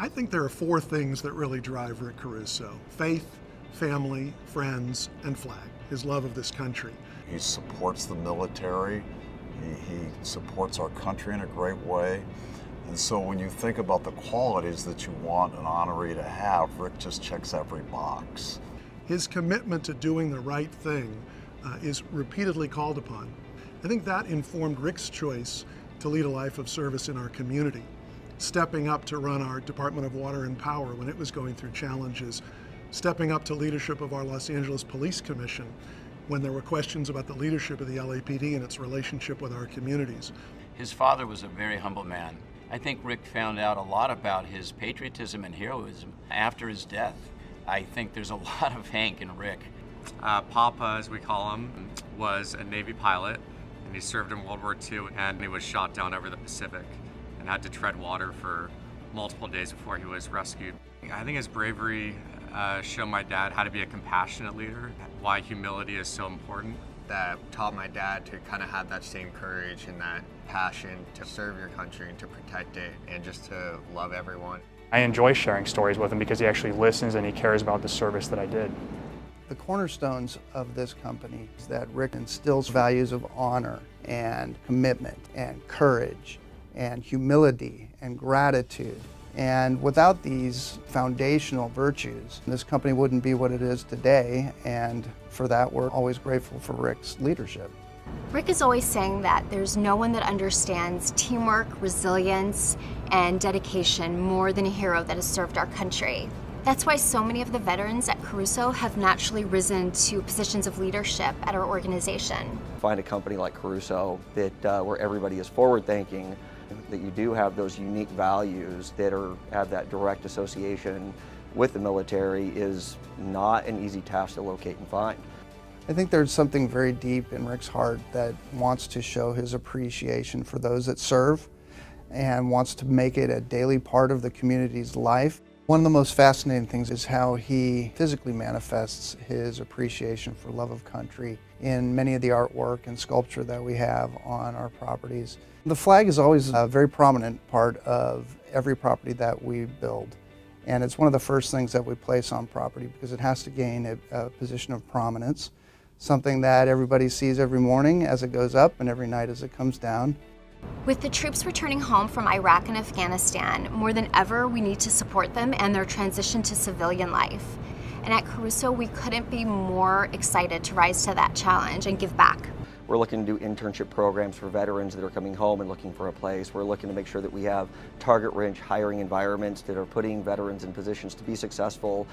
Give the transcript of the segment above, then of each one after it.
I think there are four things that really drive Rick Caruso: faith, family, friends, and flag, his love of this country. He supports the military. He supports our country in a great way. And so when you think about the qualities that you want an honoree to have, Rick just checks every box. His commitment to doing the right thing is repeatedly called upon. I think that informed Rick's choice to lead a life of service in our community, stepping up to run our Department of Water and Power when it was going through challenges, stepping up to leadership of our Los Angeles Police Commission when there were questions about the leadership of the LAPD and its relationship with our communities. His father was a very humble man. I think Rick found out a lot about his patriotism and heroism after his death. I think there's a lot of Hank in Rick. Papa, as we call him, was a Navy pilot, and he served in World War II, and he was shot down over the Pacific and had to tread water for multiple days before he was rescued. I think his bravery showed my dad how to be a compassionate leader, why humility is so important. That taught my dad to kind of have that same courage and that passion to serve your country and to protect it and just to love everyone. I enjoy sharing stories with him because he actually listens and he cares about the service that I did. The cornerstones of this company is that Rick instills values of honor and commitment and courage and humility and gratitude. And without these foundational virtues, this company wouldn't be what it is today, and for that we're always grateful for Rick's leadership. Rick is always saying that there's no one that understands teamwork, resilience, and dedication more than a hero that has served our country. That's why so many of the veterans at Caruso have naturally risen to positions of leadership at our organization. Find a company like Caruso that where everybody is forward-thinking, that you do have those unique values that have that direct association with the military is not an easy task to locate and find. I think there's something very deep in Rick's heart that wants to show his appreciation for those that serve and wants to make it a daily part of the community's life. One of the most fascinating things is how he physically manifests his appreciation for love of country in many of the artwork and sculpture that we have on our properties. The flag is always a very prominent part of every property that we build. And it's one of the first things that we place on property because it has to gain a position of prominence, something that everybody sees every morning as it goes up and every night as it comes down. With the troops returning home from Iraq and Afghanistan, more than ever we need to support them and their transition to civilian life. And at Caruso, we couldn't be more excited to rise to that challenge and give back. We're looking to do internship programs for veterans that are coming home and looking for a place. We're looking to make sure that we have target-rich hiring environments that are putting veterans in positions to be successful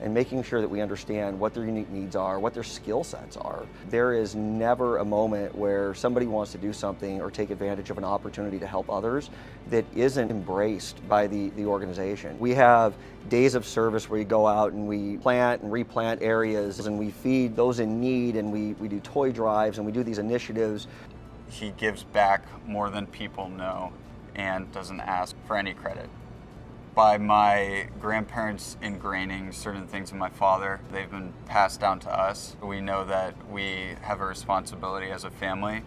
and making sure that we understand what their unique needs are, what their skill sets are. There is never a moment where somebody wants to do something or take advantage of an opportunity to help others that isn't embraced by the organization. We have days of service where you go out and we plant and replant areas and we feed those in need, and we do toy drives and we do these initiatives. He gives back more than people know and doesn't ask for any credit. By my grandparents ingraining certain things in my father, they've been passed down to us. We know that we have a responsibility as a family.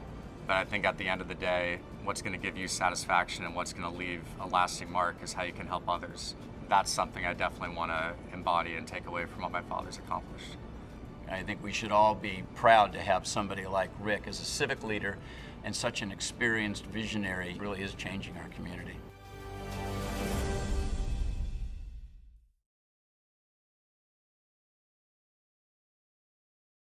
But I think at the end of the day, what's going to give you satisfaction and what's going to leave a lasting mark is how you can help others. That's something I definitely want to embody and take away from what my father's accomplished. I think we should all be proud to have somebody like Rick as a civic leader and such an experienced visionary. Really is changing our community.